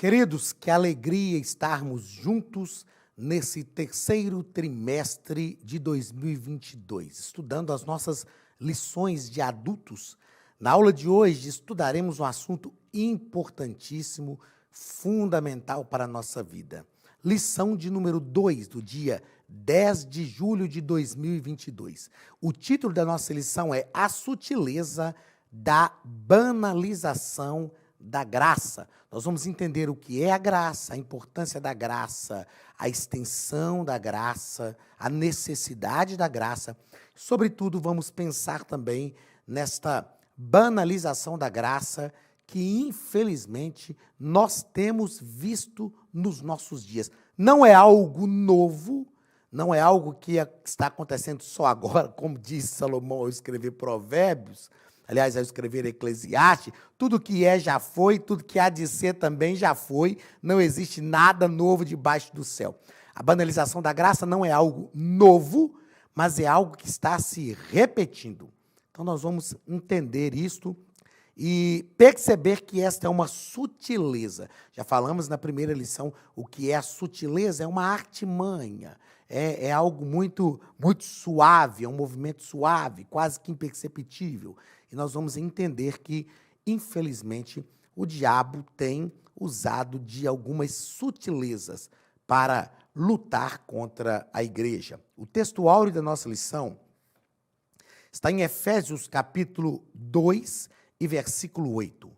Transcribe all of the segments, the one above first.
Queridos, que alegria estarmos juntos nesse terceiro trimestre de 2022, estudando as nossas lições de adultos. Na aula de hoje, estudaremos um assunto importantíssimo, fundamental para a nossa vida. Lição de número 2, do dia 10 de julho de 2022. O título da nossa lição é A Sutileza da Banalização da Graça. Nós vamos entender o que é a graça, a importância da graça, a extensão da graça, a necessidade da graça. Sobretudo, vamos pensar também nesta banalização da graça que, infelizmente, nós temos visto nos nossos dias. Não é algo novo, não é algo que está acontecendo só agora, como diz Salomão ao escrever Provérbios. Aliás, ao escrever Eclesiastes, tudo que é já foi, tudo que há de ser também já foi, não existe nada novo debaixo do céu. A banalização da graça não é algo novo, mas é algo que está se repetindo. Então, nós vamos entender isto e perceber que esta é uma sutileza. Já falamos na primeira lição o que é a sutileza, é uma artimanha, é algo muito suave, é um movimento suave, quase que imperceptível. E nós vamos entender que, infelizmente, o diabo tem usado de algumas sutilezas para lutar contra a igreja. O texto áureo da nossa lição está em Efésios capítulo 2 e versículo 8.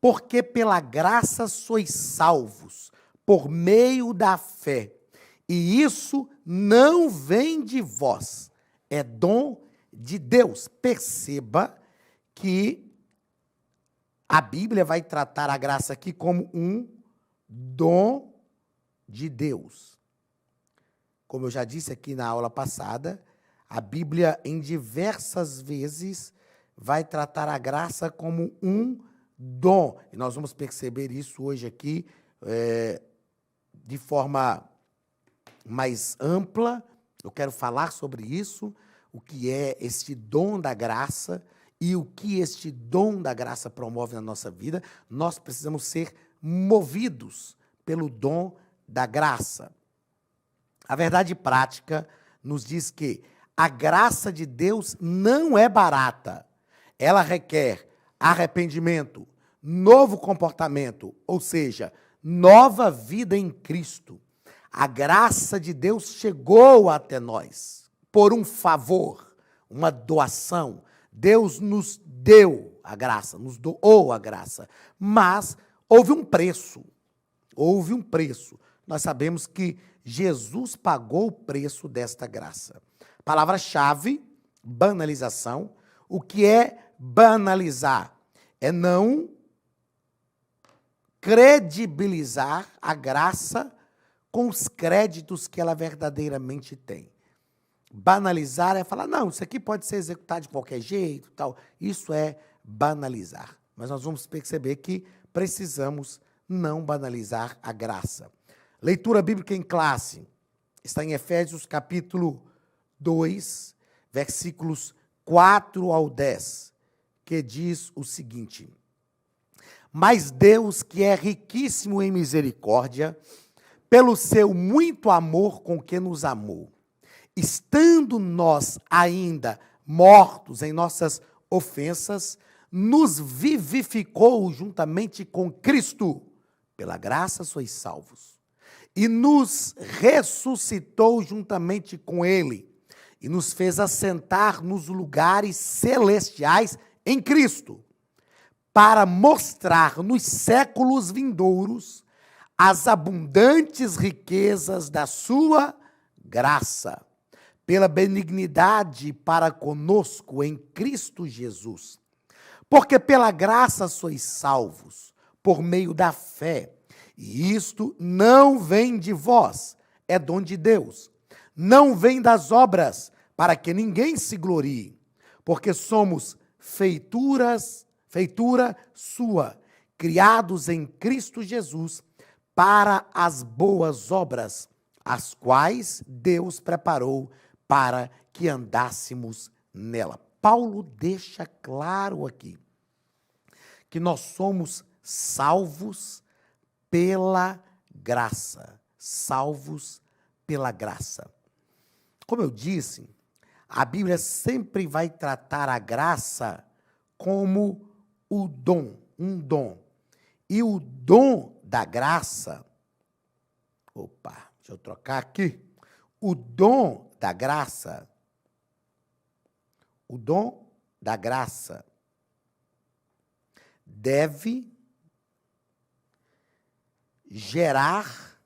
Porque pela graça sois salvos, por meio da fé, e isso não vem de vós, é dom de Deus. Perceba que a Bíblia vai tratar a graça aqui como um dom de Deus. Como eu já disse aqui na aula passada, a Bíblia, em diversas vezes, vai tratar a graça como um dom. E nós vamos perceber isso hoje aqui de forma mais ampla. Eu quero falar sobre isso, o que é este dom da graça e o que este dom da graça promove na nossa vida. Nós precisamos ser movidos pelo dom da graça. A verdade prática nos diz que a graça de Deus não é barata. Ela requer arrependimento, novo comportamento, ou seja, nova vida em Cristo. A graça de Deus chegou até nós por um favor, uma doação. Deus nos deu a graça, nos doou a graça, mas houve um preço. Nós sabemos que Jesus pagou o preço desta graça. Palavra-chave, banalização. O que é banalizar? É não credibilizar a graça com os créditos que ela verdadeiramente tem. Banalizar é falar, não, isso aqui pode ser executado de qualquer jeito, tal. Isso é banalizar. Mas nós vamos perceber que precisamos não banalizar a graça. Leitura bíblica em classe está em Efésios capítulo 2, versículos 4 ao 10, que diz o seguinte: Mas Deus, que é riquíssimo em misericórdia, pelo seu muito amor com que nos amou, estando nós ainda mortos em nossas ofensas, nos vivificou juntamente com Cristo. Pela graça sois salvos. E nos ressuscitou juntamente com Ele, e nos fez assentar nos lugares celestiais em Cristo, para mostrar nos séculos vindouros as abundantes riquezas da sua graça, pela benignidade para conosco em Cristo Jesus. Porque pela graça sois salvos, por meio da fé, e isto não vem de vós, é dom de Deus. Não vem das obras, para que ninguém se glorie, porque somos feitura sua, criados em Cristo Jesus, para as boas obras, as quais Deus preparou para que andássemos nela. Paulo deixa claro aqui que nós somos salvos pela graça. Salvos pela graça. Como eu disse, a Bíblia sempre vai tratar a graça como o dom, um dom. E o dom da graça, deixa eu trocar aqui. O dom da graça deve gerar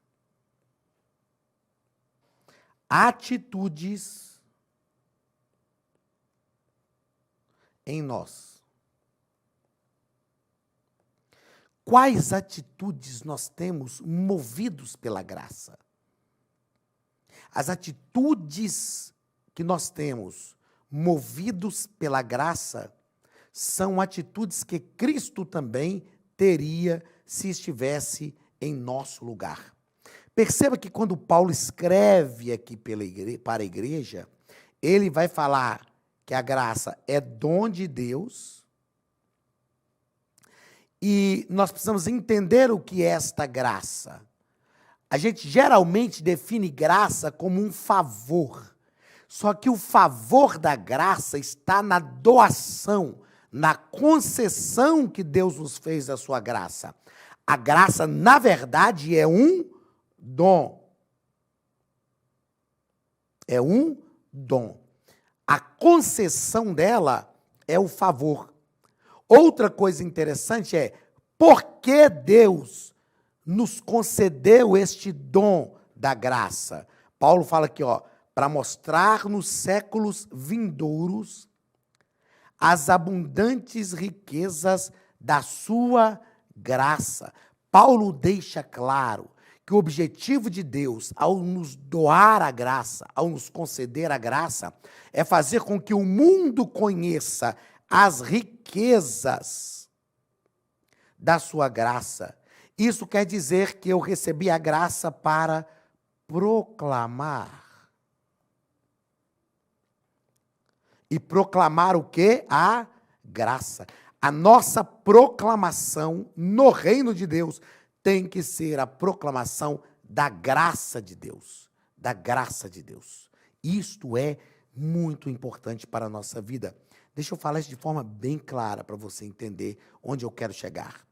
atitudes em nós. Quais atitudes nós temos movidos pela graça? As atitudes que nós temos movidos pela graça são atitudes que Cristo também teria se estivesse em nosso lugar. Perceba que quando Paulo escreve aqui para a igreja, ele vai falar que a graça é dom de Deus e nós precisamos entender o que é esta graça. A gente geralmente define graça como um favor, só que o favor da graça está na doação, na concessão que Deus nos fez da sua graça. A graça, na verdade, é um dom. É um dom. A concessão dela é o favor. Outra coisa interessante é, por que Deus nos concedeu este dom da graça? Paulo fala aqui, para mostrar nos séculos vindouros as abundantes riquezas da sua graça. Paulo deixa claro que o objetivo de Deus, ao nos doar a graça, ao nos conceder a graça, é fazer com que o mundo conheça as riquezas da sua graça. Isso quer dizer que eu recebi a graça para proclamar. E proclamar o quê? A graça. A nossa proclamação no reino de Deus tem que ser a proclamação da graça de Deus. Da graça de Deus. Isto é muito importante para a nossa vida. Deixa eu falar isso de forma bem clara para você entender onde eu quero chegar.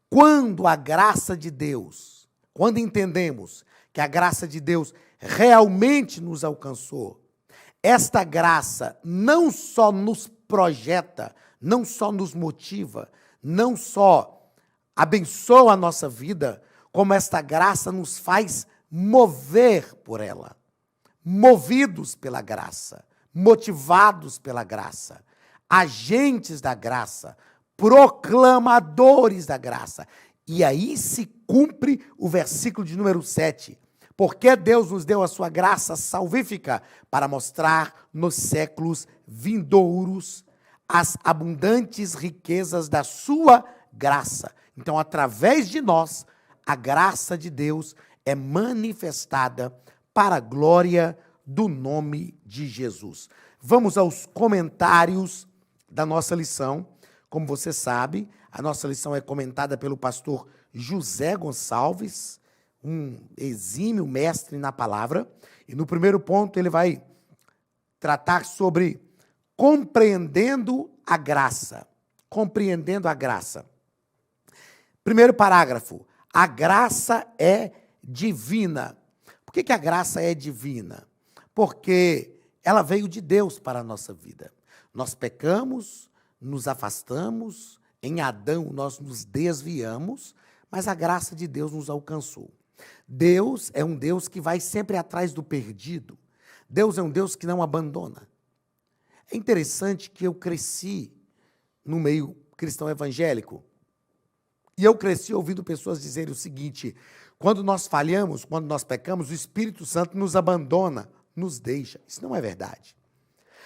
Quando a graça de Deus, quando entendemos que a graça de Deus realmente nos alcançou, esta graça não só nos projeta, não só nos motiva, não só abençoa a nossa vida, como esta graça nos faz mover por ela. Movidos pela graça, motivados pela graça, agentes da graça, proclamadores da graça. E aí se cumpre o versículo de número 7. Porque Deus nos deu a sua graça salvífica para mostrar nos séculos vindouros as abundantes riquezas da sua graça. Então, através de nós, a graça de Deus é manifestada para a glória do nome de Jesus. Vamos aos comentários da nossa lição. Como você sabe, a nossa lição é comentada pelo pastor José Gonçalves, um exímio mestre na palavra. E no primeiro ponto ele vai tratar sobre compreendendo a graça. Compreendendo a graça. Primeiro parágrafo. A graça é divina. Por que a graça é divina? Porque ela veio de Deus para a nossa vida. Nós pecamos, nos afastamos, em Adão nós nos desviamos, mas a graça de Deus nos alcançou. Deus é um Deus que vai sempre atrás do perdido. Deus é um Deus que não abandona. É interessante que eu cresci no meio cristão evangélico. E eu cresci ouvindo pessoas dizerem o seguinte: quando nós falhamos, quando nós pecamos, o Espírito Santo nos abandona, nos deixa. Isso não é verdade.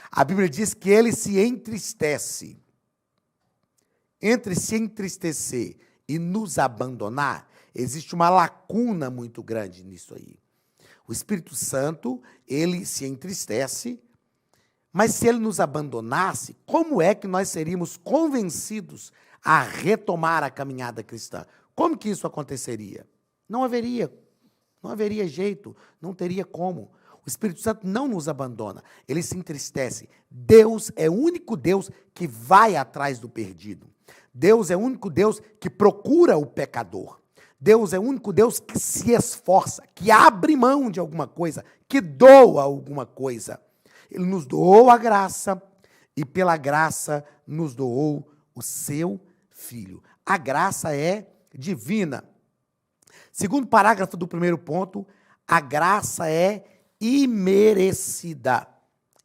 A Bíblia diz que ele se entristece. Entre se entristecer e nos abandonar, existe uma lacuna muito grande nisso aí. O Espírito Santo, ele se entristece, mas se ele nos abandonasse, como é que nós seríamos convencidos a retomar a caminhada cristã? Como que isso aconteceria? Não haveria jeito, não teria como. O Espírito Santo não nos abandona, ele se entristece. Deus é o único Deus que vai atrás do perdido. Deus é o único Deus que procura o pecador. Deus é o único Deus que se esforça, que abre mão de alguma coisa, que doa alguma coisa. Ele nos doou a graça e pela graça nos doou o seu Filho. A graça é divina. Segundo parágrafo do primeiro ponto, a graça é imerecida.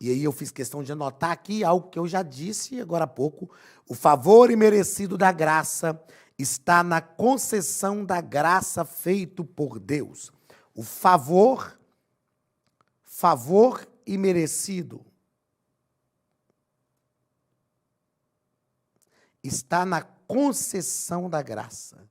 E aí eu fiz questão de anotar aqui algo que eu já disse agora há pouco. O favor imerecido da graça está na concessão da graça feito por Deus. O favor imerecido está na concessão da graça.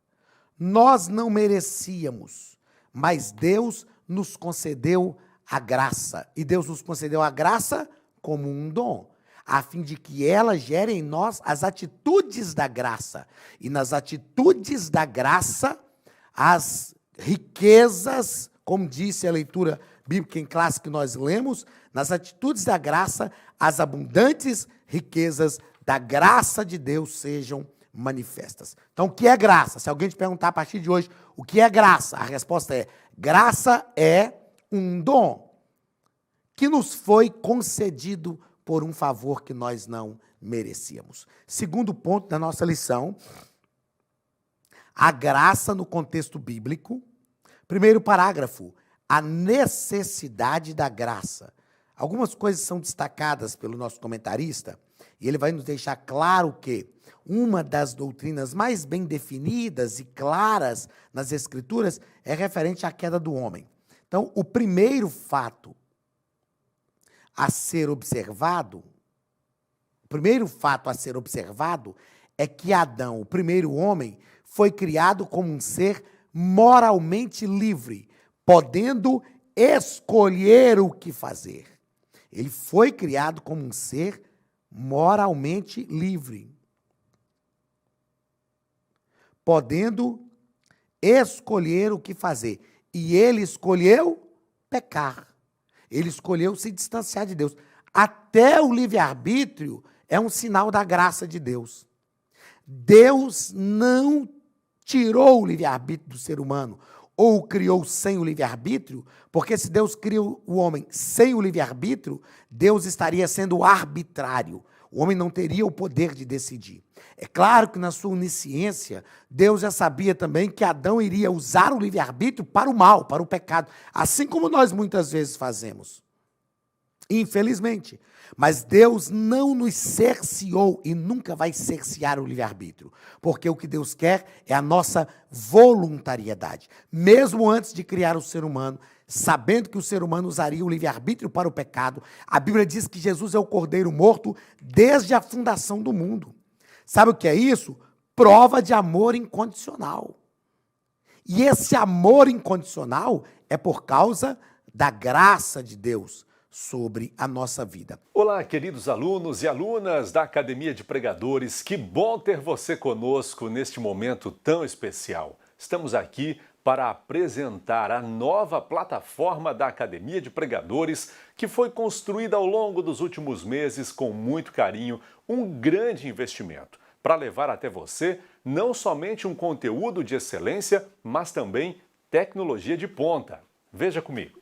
Nós não merecíamos, mas Deus nos concedeu a graça. E Deus nos concedeu a graça como um dom, a fim de que ela gere em nós as atitudes da graça. E nas atitudes da graça, as riquezas, como disse a leitura bíblica em classe que nós lemos, nas atitudes da graça, as abundantes riquezas da graça de Deus sejam manifestas. Então, o que é graça? Se alguém te perguntar a partir de hoje, o que é graça? A resposta é: graça é um dom que nos foi concedido por um favor que nós não merecíamos. Segundo ponto da nossa lição, a graça no contexto bíblico. Primeiro parágrafo, a necessidade da graça. Algumas coisas são destacadas pelo nosso comentarista, e ele vai nos deixar claro que uma das doutrinas mais bem definidas e claras nas Escrituras é referente à queda do homem. Então, o primeiro fato a ser observado é que Adão, o primeiro homem, foi criado como um ser moralmente livre, podendo escolher o que fazer. Ele foi criado como um ser moralmente livre, podendo escolher o que fazer. E ele escolheu pecar. Ele escolheu se distanciar de Deus. Até o livre-arbítrio é um sinal da graça de Deus. Deus não tirou o livre-arbítrio do ser humano, ou o criou sem o livre-arbítrio, porque se Deus criou o homem sem o livre-arbítrio, Deus estaria sendo arbitrário. O homem não teria o poder de decidir. É claro que na sua onisciência, Deus já sabia também que Adão iria usar o livre-arbítrio para o mal, para o pecado, assim como nós muitas vezes fazemos. Infelizmente. Mas Deus não nos cerceou e nunca vai cercear o livre-arbítrio, porque o que Deus quer é a nossa voluntariedade. Mesmo antes de criar o ser humano, sabendo que o ser humano usaria o livre-arbítrio para o pecado, a Bíblia diz que Jesus é o Cordeiro morto desde a fundação do mundo. Sabe o que é isso? Prova de amor incondicional. E esse amor incondicional é por causa da graça de Deus sobre a nossa vida. Olá, queridos alunos e alunas da Academia de Pregadores, que bom ter você conosco neste momento tão especial. Estamos aqui para apresentar a nova plataforma da Academia de Pregadores, que foi construída ao longo dos últimos meses com muito carinho, um grande investimento, para levar até você não somente um conteúdo de excelência, mas também tecnologia de ponta. Veja comigo.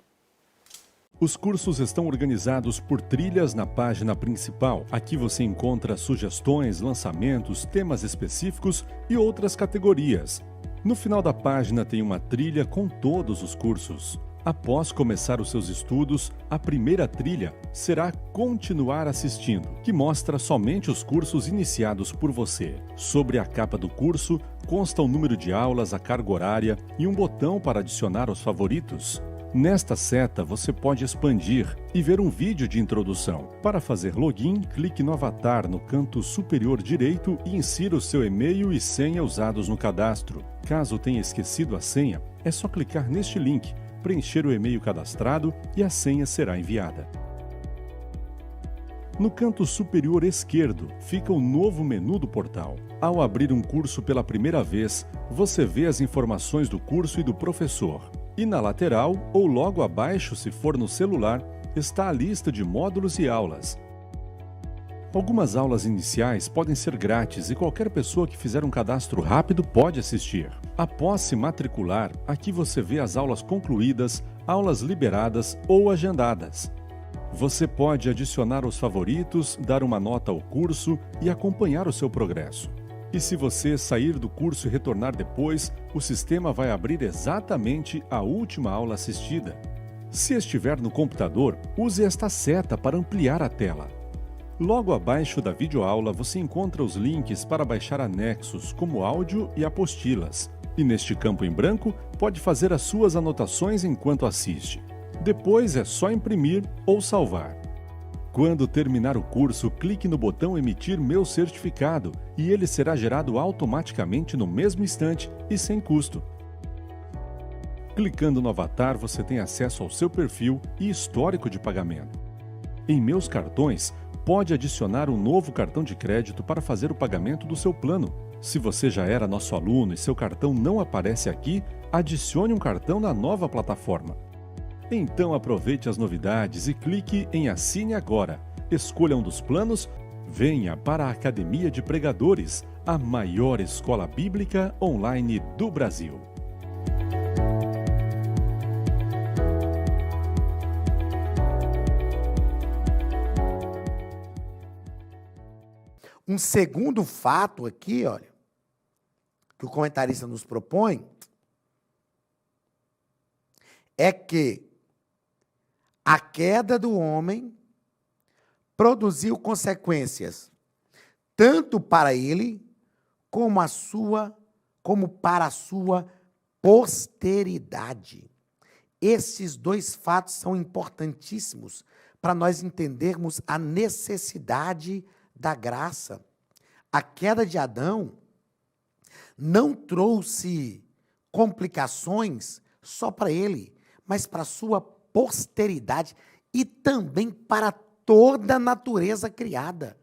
Os cursos estão organizados por trilhas na página principal. Aqui você encontra sugestões, lançamentos, temas específicos e outras categorias. No final da página tem uma trilha com todos os cursos. Após começar os seus estudos, a primeira trilha será Continuar assistindo, que mostra somente os cursos iniciados por você. Sobre a capa do curso consta o número de aulas, a carga horária e um botão para adicionar aos favoritos. Nesta seta, você pode expandir e ver um vídeo de introdução. Para fazer login, clique no avatar no canto superior direito e insira o seu e-mail e senha usados no cadastro. Caso tenha esquecido a senha, é só clicar neste link, preencher o e-mail cadastrado e a senha será enviada. No canto superior esquerdo fica o novo menu do portal. Ao abrir um curso pela primeira vez, você vê as informações do curso e do professor. E na lateral, ou logo abaixo, se for no celular, está a lista de módulos e aulas. Algumas aulas iniciais podem ser grátis e qualquer pessoa que fizer um cadastro rápido pode assistir. Após se matricular, aqui você vê as aulas concluídas, aulas liberadas ou agendadas. Você pode adicionar os favoritos, dar uma nota ao curso e acompanhar o seu progresso. E se você sair do curso e retornar depois, o sistema vai abrir exatamente a última aula assistida. Se estiver no computador, use esta seta para ampliar a tela. Logo abaixo da videoaula você encontra os links para baixar anexos, como áudio e apostilas. E neste campo em branco, pode fazer as suas anotações enquanto assiste. Depois é só imprimir ou salvar. Quando terminar o curso, clique no botão Emitir meu certificado e ele será gerado automaticamente no mesmo instante e sem custo. Clicando no avatar, você tem acesso ao seu perfil e histórico de pagamento. Em Meus Cartões, pode adicionar um novo cartão de crédito para fazer o pagamento do seu plano. Se você já era nosso aluno e seu cartão não aparece aqui, adicione um cartão na nova plataforma. Então aproveite as novidades e clique em Assine Agora. Escolha um dos planos, venha para a Academia de Pregadores, a maior escola bíblica online do Brasil. Um segundo fato aqui, olha, que o comentarista nos propõe, é que a queda do homem produziu consequências tanto para ele como para a sua posteridade. Esses dois fatos são importantíssimos para nós entendermos a necessidade da graça. A queda de Adão não trouxe complicações só para ele, mas para a sua posteridade e também para toda a natureza criada.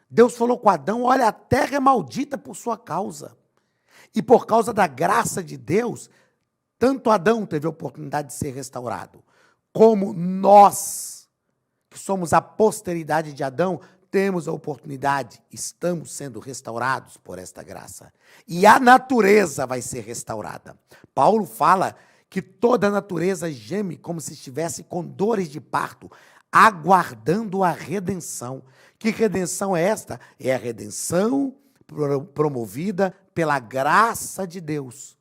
Deus falou com Adão: olha, a terra é maldita por sua causa. E por causa da graça de Deus, tanto Adão teve a oportunidade de ser restaurado, como nós, que somos a posteridade de Adão, temos a oportunidade, estamos sendo restaurados por esta graça. E a natureza vai ser restaurada. Paulo fala que toda a natureza geme como se estivesse com dores de parto, aguardando a redenção. Que redenção é esta? É a redenção promovida pela graça de Deus.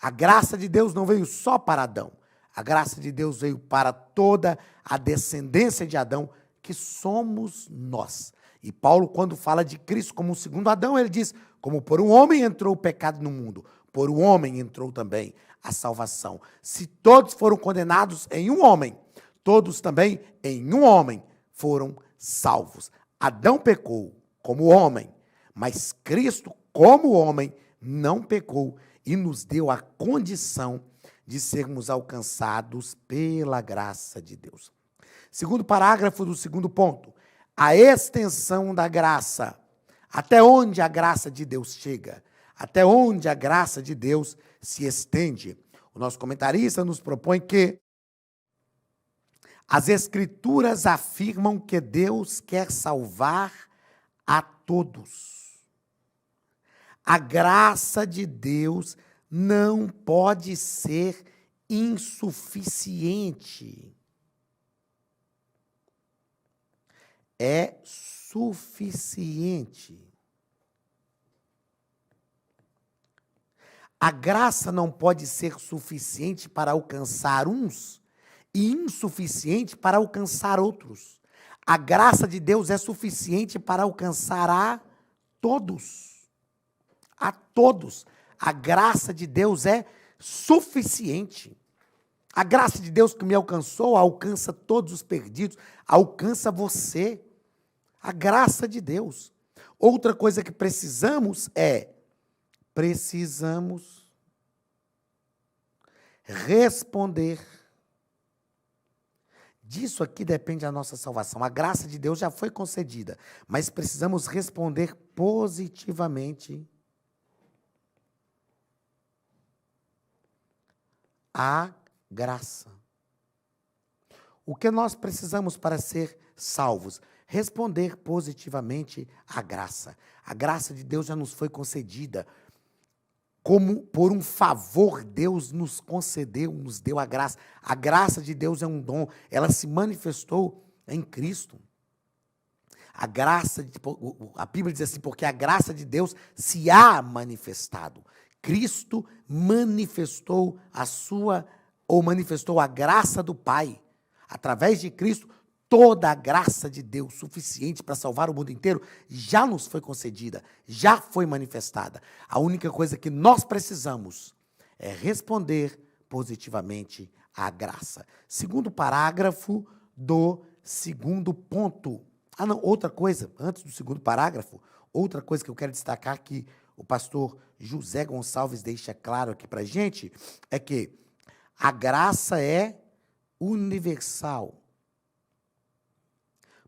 A graça de Deus não veio só para Adão. A graça de Deus veio para toda a descendência de Adão, que somos nós. E Paulo, quando fala de Cristo como o segundo Adão, ele diz: como por um homem entrou o pecado no mundo, por um homem entrou também a salvação. Se todos foram condenados em um homem, todos também em um homem foram salvos. Adão pecou como homem, mas Cristo, como homem, não pecou e nos deu a condição de sermos alcançados pela graça de Deus. Segundo parágrafo do segundo ponto, a extensão da graça. Até onde a graça de Deus chega? Até onde a graça de Deus se estende? O nosso comentarista nos propõe que as Escrituras afirmam que Deus quer salvar a todos. A graça de Deus não pode ser insuficiente. É suficiente. A graça não pode ser suficiente para alcançar uns e insuficiente para alcançar outros. A graça de Deus é suficiente para alcançar a todos. A todos. A graça de Deus é suficiente. A graça de Deus que me alcançou alcança todos os perdidos, alcança você. A graça de Deus. Outra coisa que precisamos responder Disso aqui depende a nossa salvação. A graça de Deus já foi concedida, mas precisamos responder positivamente à graça. O que nós precisamos para ser salvos? Responder positivamente à graça. A graça de Deus já nos foi concedida. Como por um favor Deus nos concedeu, nos deu a graça. A graça de Deus é um dom. Ela se manifestou em Cristo. A Bíblia diz assim, porque a graça de Deus se há manifestado. Cristo manifestou manifestou a graça do Pai. Através de Cristo, toda a graça de Deus suficiente para salvar o mundo inteiro já nos foi concedida, já foi manifestada. A única coisa que nós precisamos é responder positivamente à graça. Segundo parágrafo do segundo ponto. Outra coisa, antes do segundo parágrafo, outra coisa que eu quero destacar que o pastor José Gonçalves deixa claro aqui para a gente, é que a graça é universal,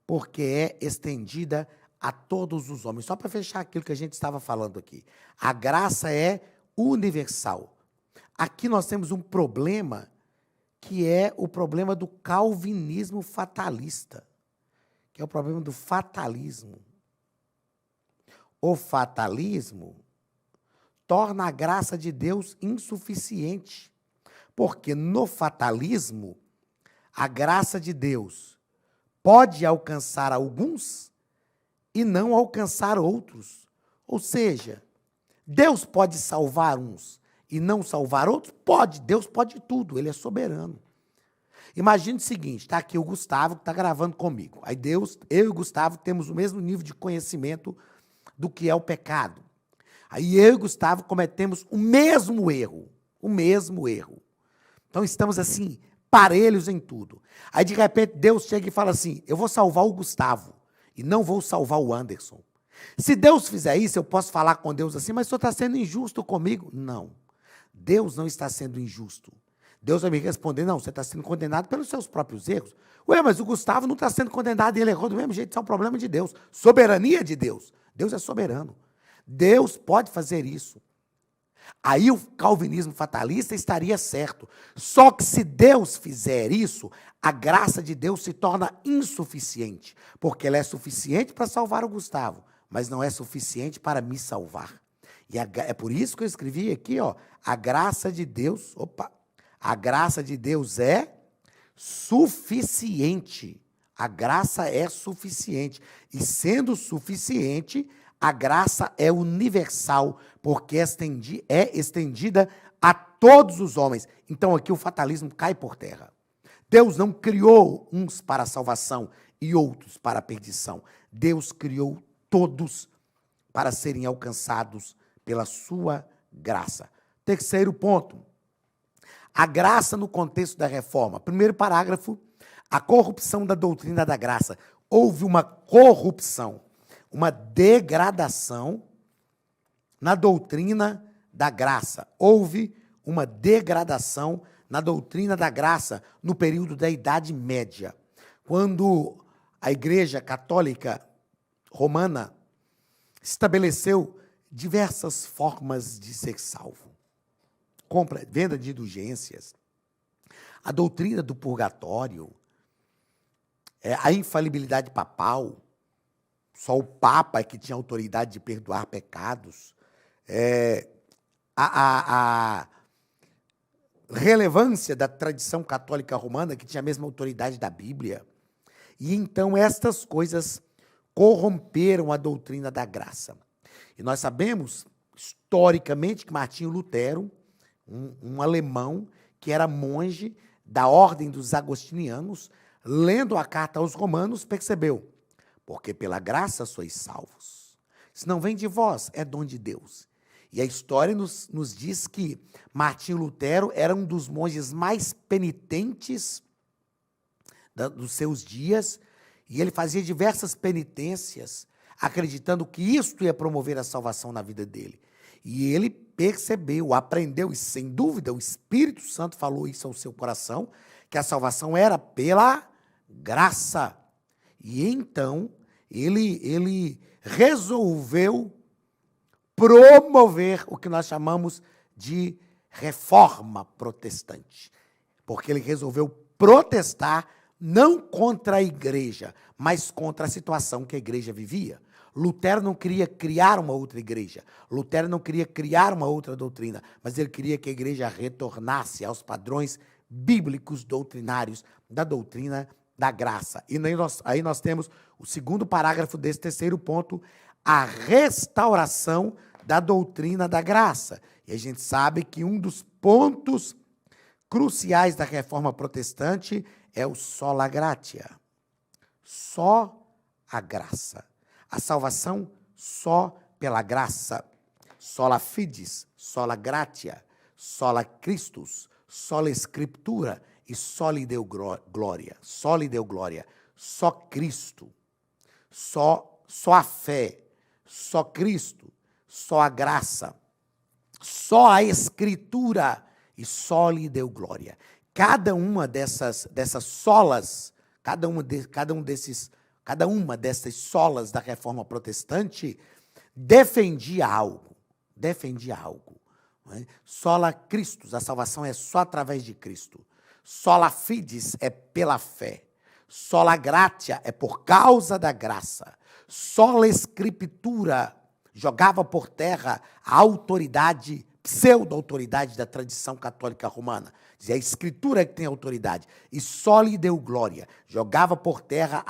porque é estendida a todos os homens. Só para fechar aquilo que a gente estava falando aqui. A graça é universal. Aqui nós temos um problema, que é o problema do calvinismo fatalista, que é o problema do fatalismo. O fatalismo torna a graça de Deus insuficiente, porque no fatalismo, a graça de Deus pode alcançar alguns e não alcançar outros. Ou seja, Deus pode salvar uns e não salvar outros? Pode, Deus pode tudo, Ele é soberano. Imagine o seguinte, está aqui o Gustavo que está gravando comigo. Aí Deus, eu e o Gustavo temos o mesmo nível de conhecimento do que é o pecado. Aí eu e o Gustavo cometemos o mesmo erro. Então estamos assim, parelhos em tudo. Aí de repente Deus chega e fala assim, eu vou salvar o Gustavo e não vou salvar o Anderson. Se Deus fizer isso, eu posso falar com Deus assim, mas o senhor está sendo injusto comigo? Não, Deus não está sendo injusto. Deus vai me responder, não, você está sendo condenado pelos seus próprios erros. Ué, mas o Gustavo não está sendo condenado e ele errou do mesmo jeito, isso é um problema de Deus. Soberania de Deus. Deus é soberano. Deus pode fazer isso. Aí o calvinismo fatalista estaria certo. Só que se Deus fizer isso, a graça de Deus se torna insuficiente, porque ela é suficiente para salvar o Gustavo, mas não é suficiente para me salvar. E é por isso que eu escrevi aqui, ó, a graça de Deus, a graça de Deus é suficiente. A graça é suficiente. E sendo suficiente, a graça é universal, porque é estendida a todos os homens. Então aqui o fatalismo cai por terra. Deus não criou uns para a salvação e outros para a perdição. Deus criou todos para serem alcançados pela sua graça. Terceiro ponto. A graça no contexto da reforma. Primeiro parágrafo, a corrupção da doutrina da graça. Houve uma corrupção, uma degradação na doutrina da graça. Houve uma degradação na doutrina da graça no período da Idade Média, quando a Igreja Católica Romana estabeleceu diversas formas de ser salvo. Compra, venda de indulgências, a doutrina do purgatório, a infalibilidade papal, só o Papa é que tinha autoridade de perdoar pecados, a relevância da tradição católica romana, que tinha a mesma autoridade da Bíblia. E então estas coisas corromperam a doutrina da graça. E nós sabemos, historicamente, que Martinho Lutero, um alemão que era monge da ordem dos agostinianos, lendo a carta aos romanos, percebeu, porque pela graça sois salvos. Isso não vem de vós, é dom de Deus. E a história nos diz que Martinho Lutero era um dos monges mais penitentes dos seus dias, e ele fazia diversas penitências, acreditando que isto ia promover a salvação na vida dele. E ele percebeu, aprendeu, e sem dúvida o Espírito Santo falou isso ao seu coração, que a salvação era pela graça. E então ele resolveu promover o que nós chamamos de reforma protestante. Porque ele resolveu protestar não contra a igreja, mas contra a situação que a igreja vivia. Lutero não queria criar uma outra igreja. Lutero não queria criar uma outra doutrina, mas ele queria que a igreja retornasse aos padrões bíblicos doutrinários da doutrina da graça. E aí nós temos o segundo parágrafo desse terceiro ponto, a restauração da doutrina da graça. E a gente sabe que um dos pontos cruciais da reforma protestante é o sola gratia. Só a graça. A salvação só pela graça. Sola fides, sola gratia, sola Christus, sola Escritura e só lhe deu glória. Só lhe deu glória. Só Cristo. Só a fé. Só Cristo. Só a graça. Só a Escritura e só lhe deu glória. Cada uma dessas solas, cada uma dessas solas da reforma protestante defendia algo. Né? Sola Christus, a salvação é só através de Cristo. Sola fides é pela fé. Sola gratia é por causa da graça. Sola Escritura jogava por terra a autoridade, pseudo-autoridade da tradição católica romana. Dizia, a Escritura é que tem autoridade. E só lhe deu glória. Jogava por terra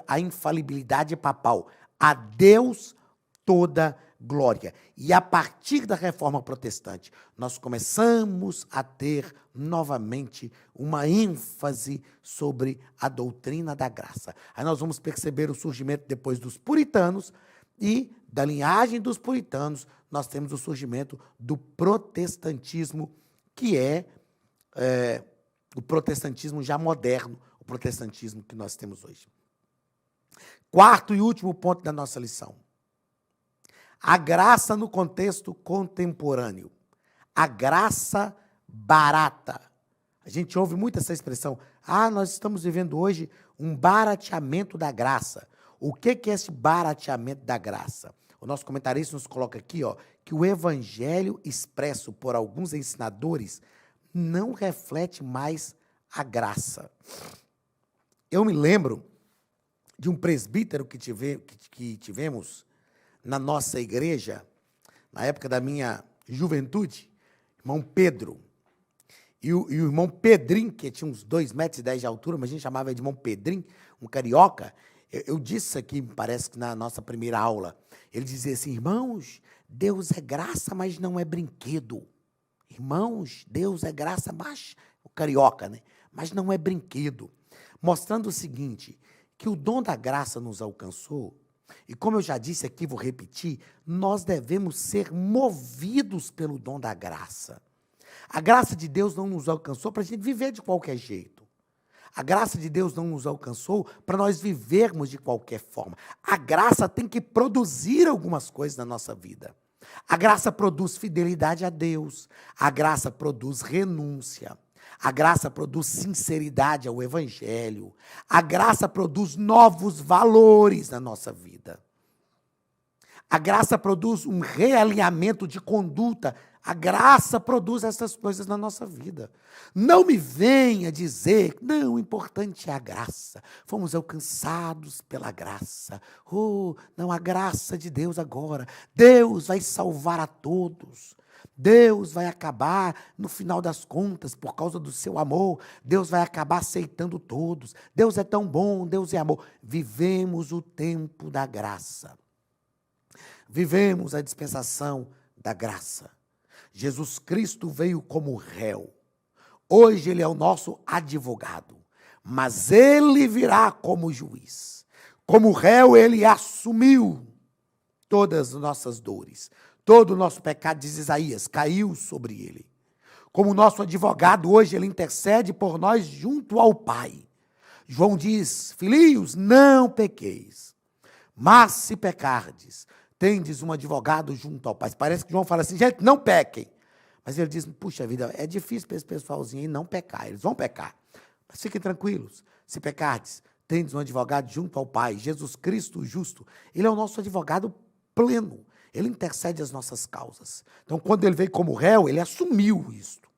a infalibilidade papal. A Deus toda glória. E a partir da reforma protestante, nós começamos a ter novamente uma ênfase sobre a doutrina da graça. Aí nós vamos perceber o surgimento depois dos puritanos e da linhagem dos puritanos, nós temos o surgimento do protestantismo, que é o protestantismo já moderno, o protestantismo que nós temos hoje. Quarto e último ponto da nossa lição. A graça no contexto contemporâneo. A graça barata. A gente ouve muito essa expressão. Nós estamos vivendo hoje um barateamento da graça. O que é esse barateamento da graça? O nosso comentarista nos coloca aqui, que o evangelho expresso por alguns ensinadores não reflete mais a graça. Eu me lembro de um presbítero que tivemos na nossa igreja, na época da minha juventude, irmão Pedro. E o irmão Pedrinho, que tinha uns 2,10 metros de altura, mas a gente chamava ele de irmão Pedrinho, um carioca. Eu disse aqui, me parece que na nossa primeira aula, ele dizia assim, irmãos, Deus é graça, mas não é brinquedo. Irmãos, Deus é graça, mas, o carioca, né? Mas não é brinquedo. Mostrando o seguinte, que o dom da graça nos alcançou, e como eu já disse aqui, vou repetir, nós devemos ser movidos pelo dom da graça. A graça de Deus não nos alcançou para a gente viver de qualquer jeito. A graça de Deus não nos alcançou para nós vivermos de qualquer forma. A graça tem que produzir algumas coisas na nossa vida. A graça produz fidelidade a Deus. A graça produz renúncia. A graça produz sinceridade ao Evangelho. A graça produz novos valores na nossa vida. A graça produz um realinhamento de conduta. A graça produz essas coisas na nossa vida. Não me venha dizer, não, o importante é a graça. Fomos alcançados pela graça. Não, a graça de Deus agora. Deus vai salvar a todos. Deus vai acabar, no final das contas, por causa do seu amor, Deus vai acabar aceitando todos. Deus é tão bom, Deus é amor. Vivemos o tempo da graça. Vivemos a dispensação da graça. Jesus Cristo veio como réu. Hoje ele é o nosso advogado, mas ele virá como juiz. Como réu, ele assumiu todas as nossas dores. Todo o nosso pecado, diz Isaías, caiu sobre ele. Como nosso advogado, hoje ele intercede por nós junto ao Pai. João diz, filhinhos, não pequeis, mas se pecardes, tendes um advogado junto ao Pai. Parece que João fala assim, gente, não pequem. Mas ele diz, puxa vida, é difícil para esse pessoalzinho aí não pecar, eles vão pecar. Mas fiquem tranquilos, se pecardes, tendes um advogado junto ao Pai, Jesus Cristo o justo. Ele é o nosso advogado pleno. Ele intercede as nossas causas. Então, quando ele veio como réu, ele assumiu isto.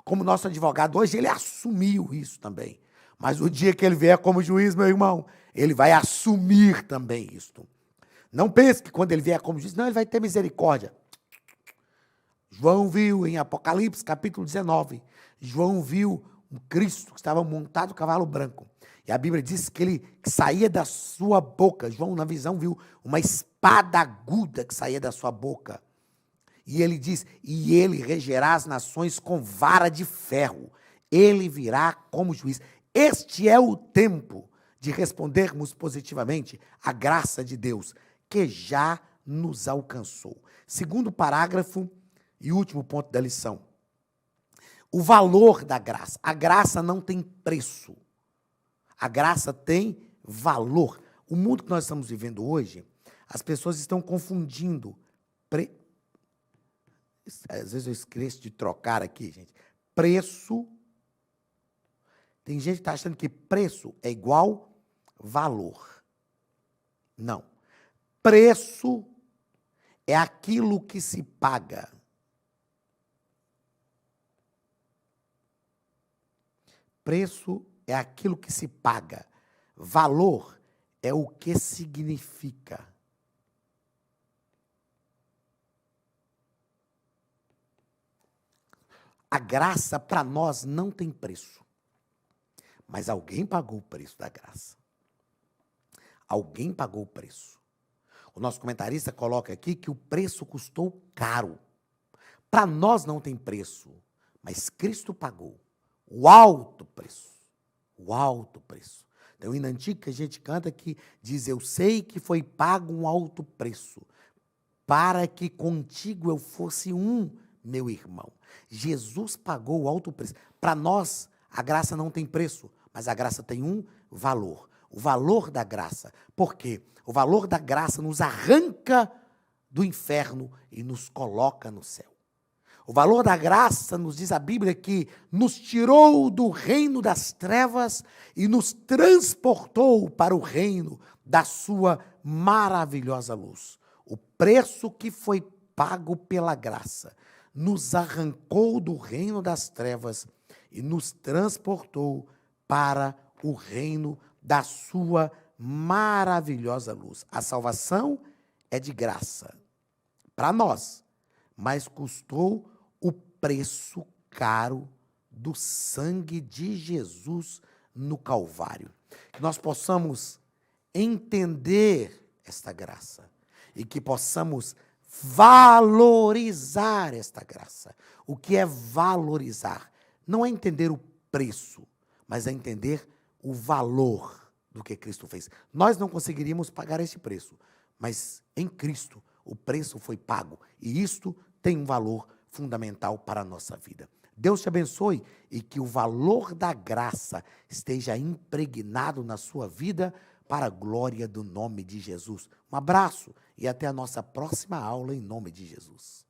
Como nosso advogado hoje, ele assumiu isso também. Mas o dia que ele vier como juiz, meu irmão, ele vai assumir também isto. Não pense que quando ele vier como juiz, não, ele vai ter misericórdia. João viu em Apocalipse, capítulo 19, João viu um Cristo que estava montado no cavalo branco. E a Bíblia diz que ele saía da sua boca. João, na visão, viu uma espada aguda que saía da sua boca. E ele diz, e ele regerá as nações com vara de ferro. Ele virá como juiz. Este é o tempo de respondermos positivamente à graça de Deus, que já nos alcançou. Segundo parágrafo e último ponto da lição. O valor da graça. A graça não tem preço. A graça tem valor. O mundo que nós estamos vivendo hoje, as pessoas estão confundindo. Às vezes eu esqueço de trocar aqui, gente. Preço. Tem gente que está achando que preço é igual valor. Não. Preço é aquilo que se paga. Preço é aquilo que se paga. Valor é o que significa. A graça para nós não tem preço. Mas alguém pagou o preço da graça. Alguém pagou o preço. O nosso comentarista coloca aqui que o preço custou caro. Para nós não tem preço, mas Cristo pagou o alto preço. O alto preço. Tem um hino antigo que a gente canta que diz, eu sei que foi pago um alto preço, para que contigo eu fosse um, meu irmão. Jesus pagou o alto preço. Para nós, a graça não tem preço, mas a graça tem um valor. O valor da graça. Por quê? O valor da graça nos arranca do inferno e nos coloca no céu. O valor da graça, nos diz a Bíblia, que nos tirou do reino das trevas e nos transportou para o reino da sua maravilhosa luz. O preço que foi pago pela graça nos arrancou do reino das trevas e nos transportou para o reino da sua maravilhosa luz. A salvação é de graça para nós, mas custou o preço caro do sangue de Jesus no Calvário. Que nós possamos entender esta graça e que possamos valorizar esta graça. O que é valorizar? Não é entender o preço, mas é entender o valor do que Cristo fez. Nós não conseguiríamos pagar este preço, mas em Cristo o preço foi pago e isto tem um valor fundamental para a nossa vida. Deus te abençoe e que o valor da graça esteja impregnado na sua vida para a glória do nome de Jesus. Um abraço e até a nossa próxima aula em nome de Jesus.